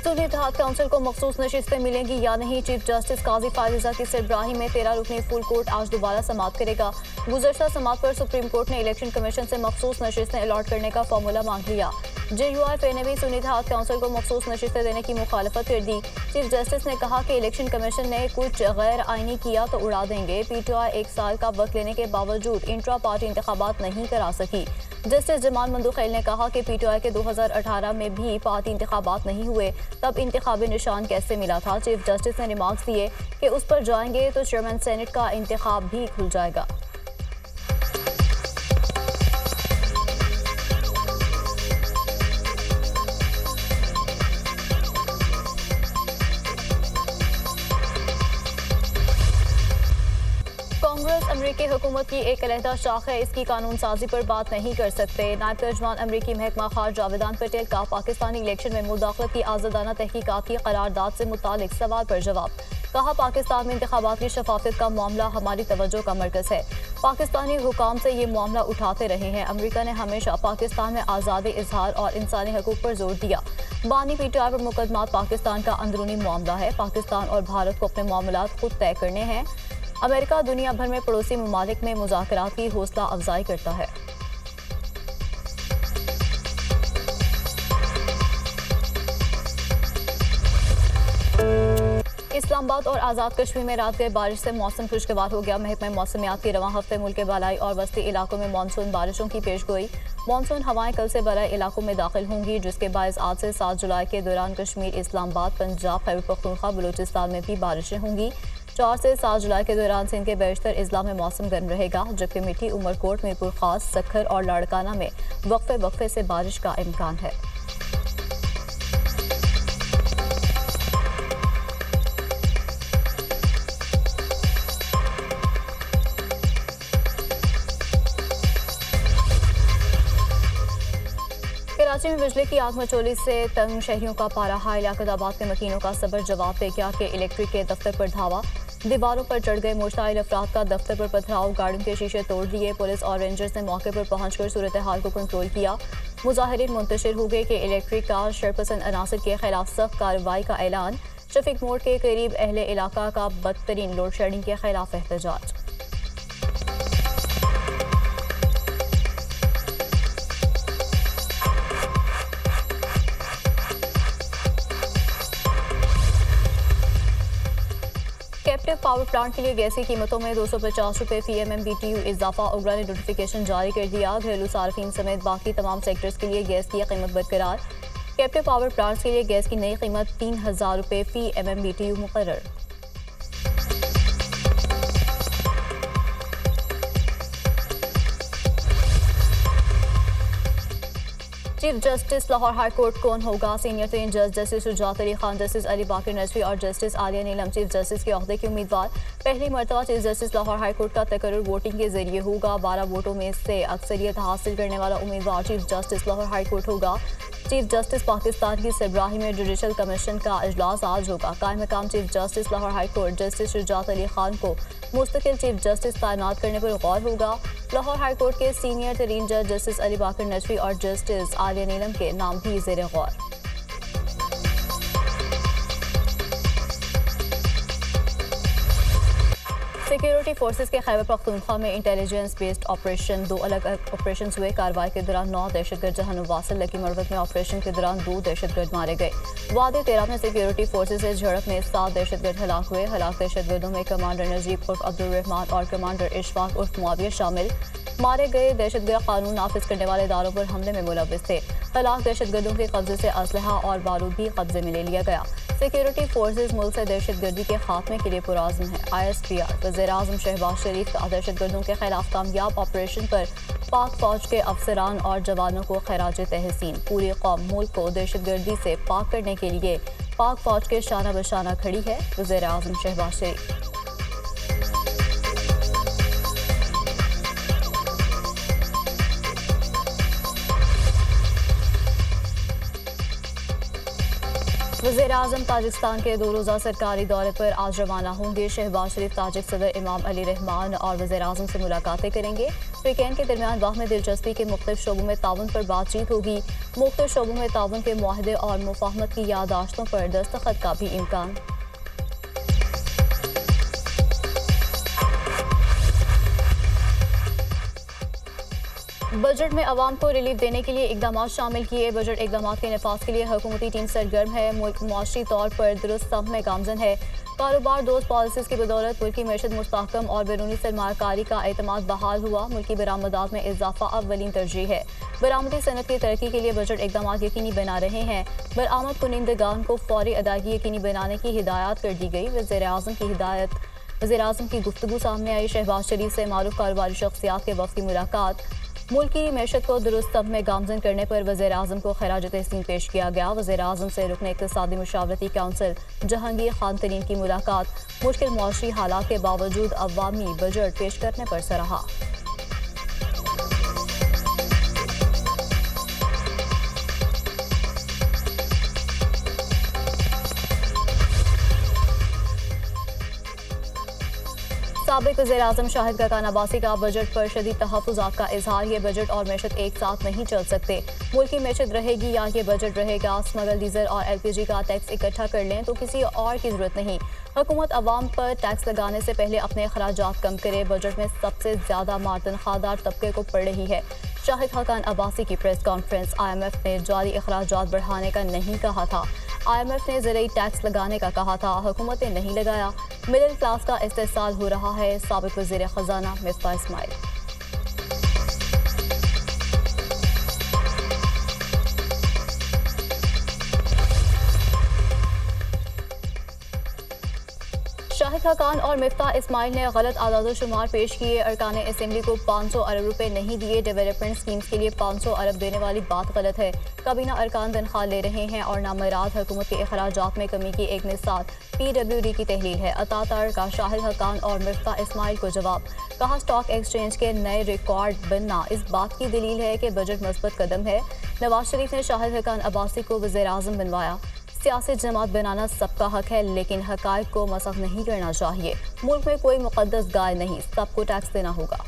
सुन्नी इत्तेहाद council को मखसूस नशिस्तें मिलेंगी या नहीं। चीफ जस्टिस काजी फायजा की सरबराही में 13 रुकनी फुल कोर्ट आज दोबारा समाअत करेगा। गुज़श्ता समाअत पर सुप्रीम कोर्ट ने इलेक्शन कमीशन से मखसूस नशिस्तें अलॉट करने का फॉर्मूला मांग लिया। JUIF ने भी सुन्नी इत्तेहाद काउंसिल को मखसूस नशिस्तें देने की मुखालफत कर दी। चीफ जस्टिस ने कहा कि इलेक्शन कमीशन ने कुछ गैर आइनी किया तो उड़ा देंगे। PTI 1 साल का वक्त लेने के बावजूद इंट्रा पार्टी इंतखाबात नहीं करा सकी। जस्टिस जमाल मंदुखैल ने कहा कि PTI के 2018 में भी पार्टी इंतखाबात नहीं हुए, तब इंतखाबी निशान कैसे मिला था। चीफ जस्टिस ने रिमार्क्स दिए कि उस पर जाएंगे तो चेयरमैन सेनेट का इंतखाब भी खुल जाएगा। कांग्रेस अमरीकी हुकूमत की एक अलहदा शाख है, इसकी कानून साजी पर बात नहीं कर सकते। नायब तर्जमान अमरीकी महकमा खारजा जावेदान पटेल का पाकिस्तानी इलेक्शन में मुदाखलत की आज़ादाना तहकीकात की करारदाद से मुतालिक सवाल पर जवाब। कहा, पाकिस्तान में इंतखाबात की शफाफियत का मामला हमारी तवज्जो का मरकज़ है। पाकिस्तानी हुकाम से ये मामला उठाते रहे हैं। अमरीका ने हमेशा पाकिस्तान में आज़ादी इजहार और इंसानी हकूक़ पर जोर दिया। बानी PTI पर मुकदमात पाकिस्तान का अंदरूनी मामला है। पाकिस्तान और भारत को अपने मामलात खुद तय करने हैं। अमेरिका दुनिया भर में पड़ोसी ममालिक में मुज़ाकरात की हौसला अफजाई करता है। इस्लामाबाद और आज़ाद कश्मीर में रात गए बारिश से मौसम खुशगवार हो गया। महकमा मौसमियात की रवां हफ्ते मुल्क के बालाई और वस्ती इलाकों में मानसून बारिशों की पेशगोई। मानसून हवाएं कल से बराए इलाकों में दाखिल होंगी, जिसके बायस आज से 7 जुलाई के दौरान कश्मीर, इस्लामाबाद, पंजाब, खैबर पख्तूनख्वा, बलूचिस्तान में भी बारिशें होंगी। 4 से 7 जुलाई के दौरान सिंध के बेशतर अजला में मौसम गर्म रहेगा, जबकि मिठी, उमरकोट, मीरपुर खास, सखर और लाड़काना में वक्फे से बारिश का इम्कान है। कराची में बिजली की आग मचोली से तंग शहरियों का पारा हाई। लियाकताबाद के मकीनों का सबर जवाब दे गया कि इलेक्ट्रिक के दफ्तर पर धावा, दीवारों पर चढ़ गए मुश्ताइल अफराद का दफ्तर पर पथराव, गाड़ियों के शीशे तोड़ दिए। पुलिस और रेंजर्स ने मौके पर पहुंचकर सूरत हाल को कंट्रोल किया। मुजाहिरीन मुंतशिर हो गए कि इलेक्ट्रिक का शरपसंद अनासर के खिलाफ सख्त कार्रवाई का ऐलान। शफीक मोड़ के करीब अहले इलाका का बदतरीन लोड शेडिंग के खिलाफ एहतजाज। कैप्टिव पावर प्लांट के लिए गैस की कीमतों में 250 रुपये फी MMBTU इजाफा। उगरा ने नोटिफिकेशन जारी कर दिया। घरेलू सार्फिन समेत बाकी तमाम सेक्टर्स के लिए गैस की कीमत बरकरार। कैप्टिव पावर प्लांट्स के लिए गैस की नई कीमत 3000 रुपये फी MMBTU मुकर्रर। Chief justice Lahore high court कौन होगा? सीनियर तरीन जज जस्टिस शुजात अली खान, जस्टिस अली बाकर नजवी और जस्टिस आलिया नीलम चीफ जस्टिस के ओहदे के उम्मीदवार। पहली मरतबा chief justice Lahore high court का तकर्रुर वोटिंग के जरिए होगा। 12 वोटों में से अक्सरियत हासिल करने वाला उम्मीदवार chief justice Lahore high court होगा। चीफ जस्टिस पाकिस्तान की सरबराही में जुडिशल कमीशन का इजलास आज होगा। कायम मकाम chief justice Lahore high court justice Shujaat Ali Khan को मुस्तकिल चीफ जस्टिस तैनात करने पर गौर होगा। लाहौर हाई कोर्ट के सीनियर तरीन जज जस्टिस अली बाकर नजवी और जस्टिस आलिया नीलम के नाम भी ज़ेर गौर। सिक्योरिटी फोर्सेस के खैबर पख्तूनख्वा में इंटेलिजेंस बेस्ड ऑपरेशन, 2 अलग ऑपरेशन हुए। कार्रवाई के दौरान 9 दहशतगर्द जहां वासिल लकी मरवत में ऑपरेशन के दौरान 2 दहशतगर्द मारे गए। वादी 13 में सिक्योरिटी फोर्सेस से झड़प में 7 दहशतगर्द हलाक हुए। हलाक दहशतगर्दों में कमांडर नजीब उर्फ अब्दुल रहमान और कमांडर इशफाक उर्फ मुआविया शामिल। मारे गए दहशतगर्द कानून नाफिज करने वाले इदारों पर हमले में मुलव्विस थे। हलाक दहशतगर्दों के कब्जे से असलहा और बारूद भी कब्जे में ले लिया गया। सिक्योरिटी फोर्सेस मुल्क से दहशतगर्दी के खात्मे के लिए पुरआज़म है। ISPR वज़ीर-ए-आज़म शहबाज शरीफ का दहशतगर्दों के खिलाफ कामयाब ऑपरेशन पर पाक फौज के अफसरान और जवानों को खैराज तहसीन। पूरी कौम मुल्क को दहशतगर्दी से पाक करने के लिए पाक फौज के शाना बशाना खड़ी है। वज़ीर-ए-आज़म शहबाज शरीफ। वज़ीर-ए-आज़म ताजिकिस्तान के 2 रोज़ा सरकारी दौरे पर आज रवाना होंगे। शहबाज शरीफ ताजिक सदर इमाम अली रहमान और वज़ीर-ए-आज़म से मुलाकातें करेंगे। फ़रीक़ैन के दरमियान बाहमी दिलचस्पी के मुख्तलिफ शोबों में ताउन पर बातचीत होगी। मुख्तलिफ शोबों में ताउन के मुआहदे और मुफाहमत की याददाश्तों पर दस्तखत का भी इम्कान। बजट में अवाम को रिलीफ देने के लिए इकदाम शामिल किए। बजट इकदाम के नफाज के लिए हुकूमती टीम सरगर्म है। मुल्क मुआशी तौर पर दुरुस्त सम में गामजन है। कारोबार दोस्त पॉलिसीज़ की बदौलत मुल्की मैशत मुस्तहकम और बैरूनी सरमाकारी का एतमाद बहाल हुआ। मुल्की बरामदात में इजाफा अव्वलीन तरजीह है। बरामदी सनत की तरक्की के लिए बजट इकदाम यकीनी बना रहे हैं। बरामद कुनिंदगान को फौरी अदायगी यकीनी बनाने की हिदायत कर दी गई। वज़ीर-ए-आज़म की गुफ्तगू सामने आई। शहबाज शरीफ से मारूफ कारोबारी शख्सियात के वफ़द की मुलाकात। मुल्क की मैशत को दुरुस्त सब में गामजन करने पर वज़ीर-ए-आज़म को खराज तहसीन पेश किया गया। वज़ीर-ए-आज़म से रुकन इक़्तिसादी मशावरती काउंसिल जहांगीर खान तरीन की मुलाकात। मुश्किल मुआशी हालात के बावजूद अवामी बजट पेश करने पर सराहा। साबिक वज़ीर-ए-आज़म शाहिद खाकान अब्बासी का बजट पर शदीद तहफ़्फ़ुज़ात का इजहार। ये बजट और मैशत एक साथ नहीं चल सकते। मुल्क की मैशत रहेगी या ये बजट रहेगा। स्मगल डीजल और LPG का टैक्स इकट्ठा कर लें तो किसी और की जरूरत नहीं। हुकूमत अवाम पर टैक्स लगाने से पहले अपने अखराजात कम करे। बजट में सबसे ज्यादा मार तनख्वाहदार तबके को पड़ रही है। शाहिद खाकान अब्बासी की प्रेस कॉन्फ्रेंस। IMF ने जारी अखराजात बढ़ाने का नहीं कहा था। IMF ने ज़रूरी टैक्स लगाने का कहा था। हुकूमत ने नहीं लगाया। मिडिल क्लास का इस्तेसाल हो रहा है। साबिक वज़ीर ख़जाना मिफ्ताह इस्माइल। शाहिद खाकान और मिफ्ताह इस्माइल ने गलत आदाद-ओ-शुमार पेश किए। अरकान असेंबली को 500 अरब रुपए नहीं दिए। डेवलपमेंट स्कीम्स के लिए 500 अरब देने वाली बात गलत है। काबीना अरकान तनख्वाह ले रहे हैं और नामराद हुकूमत के अखराजात में कमी की एक मिसाल PWD की तहलील है। अतातार का शाहिद खाकान और मिफ्ताह इस्माइल को जवाब। कहा स्टॉक एक्सचेंज के नए रिकॉर्ड बनना इस बात की दलील है कि बजट मस्बत कदम है। नवाज शरीफ ने शाहिद खाकान अब्बासी को वज़ीर-ए-आज़म बनवाया। सियासी जमात बनाना सबका हक है, लेकिन हकायक को मसख नहीं करना चाहिए। मुल्क में कोई मुकद्दस गाय नहीं, सबको टैक्स देना होगा।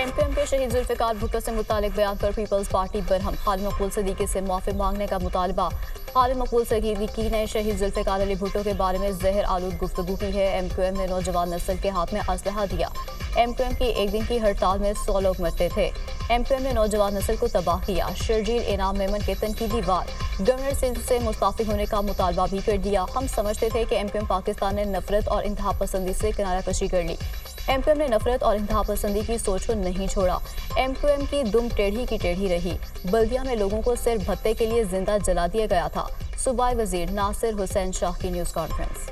MQM के शहीद जुल्फ़िकार भुट्टो से मुतालिक बयान पर पीपल्स पार्टी बरहम। खालिद मकबूल सदीकी से माफी मांगने का मुतालबा। खालिद मकबूल सदीकी ने शहीद जुल्फ़िकार अली भुट्टो के बारे में जहर आलूद गुफ्तगू की है। MQM ने नौजवान नस्ल के हाथ में असलहा दिया। MQM की एक दिन की हड़ताल में 100 लोग मरते थे। MQM ने नौजवान नस्ल को तबाह किया। शर्जील इनाम मेमन के तनकीदी वार। गवर्नर सिंध से मुस्ताफी होने का मुतालबा भी कर दिया। हम समझते थे कि MQM पाकिस्तान ने नफरत और इंतहा पसंदी से किनारा कशी कर ली। MQM ने नफरत और इंतहा पसंदी की सोच को नहीं छोड़ा। MQM की दुम टेढ़ी की टेढ़ी रही। बल्दिया में लोगों को सिर्फ भत्ते के लिए जिंदा जला दिया गया था। सूबाई वजीर नासिर हुसैन शाह की न्यूज़ कॉन्फ्रेंस।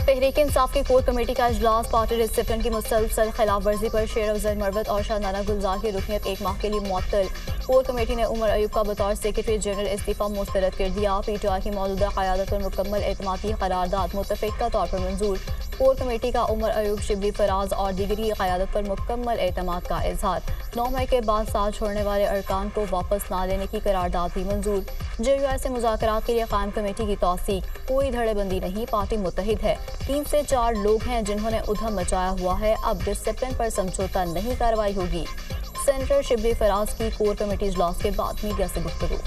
तहरीक इंसाफ की कोर कमेटी का इजलास। पार्टी डिसिप्लिन की मुसलसल खिलाफ वर्जी पर शेर अफजल मरवत और शाहनाना गुलजार की रुकनीत एक माह के लिए मुअत्तल। कोर कमेटी ने उमर अयूब का बतौर सेक्रेटरी जनरल इस्तीफा मुस्तरद कर दिया। PTI की मौजूदा क़यादत पर मुकम्मल एतमादी करारदाद मुतफ़िक़ा तौर पर मंजूर। कोर कमेटी का उमर अयूब, शिबली फराज और दीगरी क़यादत पर मुकम्मल एतमाद का इजहार। 9 मई के बाद साथ छोड़ने वाले अरकान को वापस ना लेने की करारदाद भी मंजूर। JUI से मुज़ाकरात के लिए कायम कमेटी की तौसीक। कोई धड़ेबंदी नहीं, पार्टी मुत्तहिद है। 3 से 4 लोग हैं जिन्होंने उधम मचाया हुआ है। अब डिसिप्लिन पर समझौता नहीं, कार्रवाई होगी। सेनेटर शिबली फराज की कोर कमेटी इजलास के बाद मीडिया से गुफ्तगू।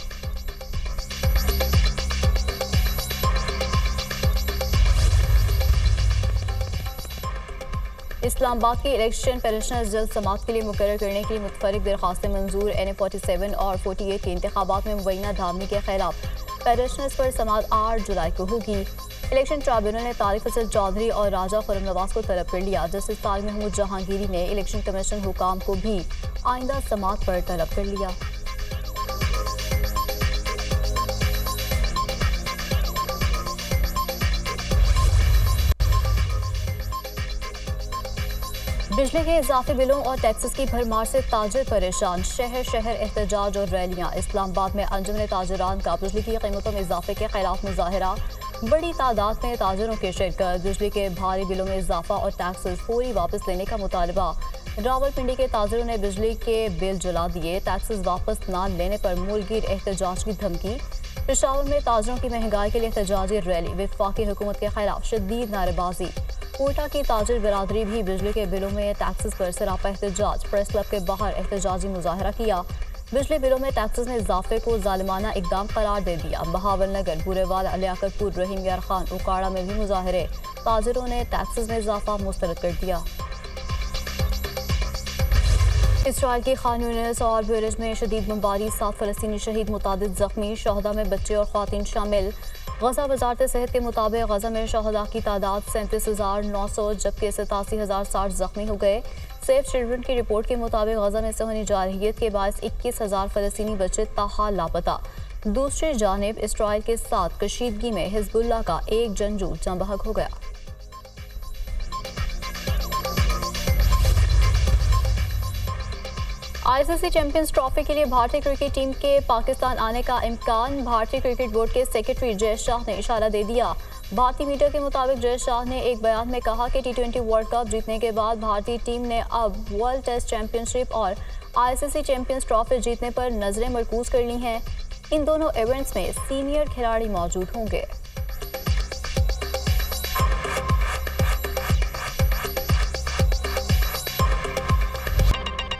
इस्लामाबाद की इलेक्शन पेरिशनर्स जल्द समात के लिए मुकर्रर करने के लिए मुतफरिक दरखास्तें मंजूर। NA 47 और 48 के इंतखाबात में मुबैना धामी के खिलाफ पेरिशनर्स पर समात 8 जुलाई को होगी। इलेक्शन ट्राइब्यूनल ने तारिक फैसल चौधरी और राजा खुर्रम नवाज को तलब कर लिया। जस्टिस तारिक महमूद जहांगीरी ने इलेक्शन कमीशन हुकाम को भी आइंदा समात पर तलब कर लिया। बिजली के इजाफी बिलों और टैक्सेस की भरमार से ताजिर परेशान। शहर शहर एहतजाज और रैलियां। इस्लामाबाद में अंजुमन ताजिरान का बिजली की कीमतों में इजाफे के खिलाफ मुजाहरा। बड़ी तादाद में ताजिरों की शिरकत। बिजली के भारी बिलों में इजाफा और टैक्सेस फौरी वापस लेने का मुतालबा। रावलपिंडी के ताजिरों ने बिजली के बिल जला दिए। टैक्सेस वापस न लेने पर मुलगिर एहतजाज की धमकी। पेशावर में ताजिरों की महंगाई के लिए एहतजाजी रैली। वफाकी हुकूमत के खिलाफ शदीद नारेबाजी। कोटा की ताजिर बरादरी भी बिजली के बिलों में टैक्सेस पर सरापा एहतजाज। प्रेस क्लब के बाहर एहतजाजी मुजाहरा किया। बिजली बिलों में टैक्सेस में इजाफे को जालिमाना इकदाम करार दे दिया। बहावल नगर, बुरेवाल, लियाकतपुर, रहीम यार खान, उकाड़ा में भी मुजाहरे। ताजिरों ने टैक्सेस में इजाफा मुस्तरद कर दिया। इसराइल की खान यूनिस और बेरूत में शदीद बमबारी। 7 फलस्तीनी शहीद, मुतादिद जख्मी। शहदा में बच्चे और ख्वातीन शामिल। गजा वजारत सेहत के मुताबिक गजा में शहदा की तादाद 37,900 जबकि 87,060 जख्मी हो गए। सेव चिल्ड्रन की रिपोर्ट के मुताबिक गजा में सहनी जारहियत के बायस 21,000 फलस्तीनी बच्चे ताहाल लापता। दूसरी जानिब इसराइल के साथ कशीदगी में हिजबुल्लाह का एक जंगजू जंबहक हो गया। आईसीसी चैंपियंस ट्रॉफी के लिए भारतीय क्रिकेट टीम के पाकिस्तान आने का इम्कान। भारतीय क्रिकेट बोर्ड के सेक्रेटरी जय शाह ने इशारा दे दिया। भारतीय मीडिया के मुताबिक जय शाह ने एक बयान में कहा कि T20 वर्ल्ड कप जीतने के बाद भारतीय टीम ने अब वर्ल्ड टेस्ट चैंपियनशिप और आईसीसी चैंपियंस ट्रॉफी जीतने पर नजरें मरकूज कर ली हैं। इन दोनों इवेंट्स में सीनियर खिलाड़ी मौजूद होंगे।